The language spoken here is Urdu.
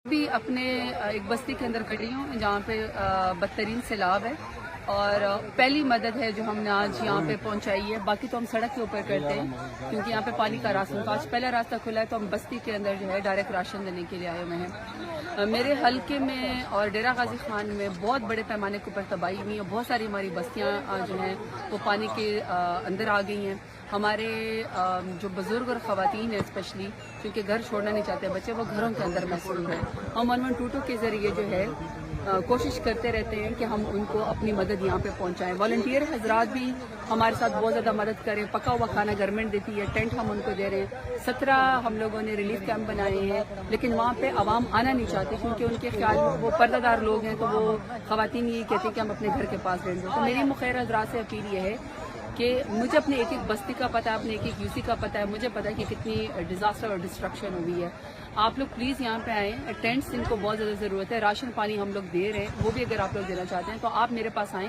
بھی اپنے ایک بستی کے اندر کھڑی ہوں جہاں پہ بدترین سیلاب ہے اور پہلی مدد ہے جو ہم نے آج یہاں پہ پہنچائی ہے. باقی تو ہم سڑک کے اوپر کرتے ہیں کیونکہ یہاں پہ پانی کا راستہ تو آج پہلا راستہ کھلا ہے تو ہم بستی کے اندر جو ہے ڈائریکٹ راشن دینے کے لیے آئے ہوئے ہیں. میرے حلقے میں اور ڈیرہ غازی خان میں بہت بڑے پیمانے کے اوپر تباہی ہوئی ہے. بہت ساری ہماری بستیاں جو ہیں وہ پانی کے اندر آ گئی ہیں. ہمارے جو بزرگ اور خواتین ہیں اسپیشلی کیونکہ گھر چھوڑنا نہیں چاہتے بچے وہ گھروں کے اندر محسوس ہیں. ہم 1122 کے ذریعے جو ہے کوشش کرتے رہتے ہیں کہ ہم ان کو اپنی مدد یہاں پہ پہنچائیں. والنٹیئر حضرات بھی ہمارے ساتھ بہت زیادہ مدد کریں. پکا ہوا کھانا گورنمنٹ دیتی ہے, ٹینٹ ہم ان کو دے رہے ہیں. 17 ہم لوگوں نے ریلیف کیمپ بنائے ہیں لیکن وہاں پہ عوام آنا نہیں چاہتی کیونکہ ان کے خیال میں وہ پردہ دار لوگ ہیں تو وہ خواتین یہ کہتی ہیں کہ ہم اپنے گھر کے پاس رہیں گے. تو میری مخیر حضرات سے اپیل یہ ہے کہ مجھے اپنے ایک ایک بستی کا پتہ ہے, اپنے ایک ایک یوسی کا پتہ ہے, مجھے پتہ ہے کہ کتنی ڈیزاسٹر اور ڈسٹرکشن ہوئی ہے. آپ لوگ پلیز یہاں پہ آئیں. ٹینٹس ان کو بہت زیادہ ضرورت ہے. راشن پانی ہم لوگ دے رہے ہیں, وہ بھی اگر آپ لوگ دینا چاہتے ہیں تو آپ میرے پاس آئیں.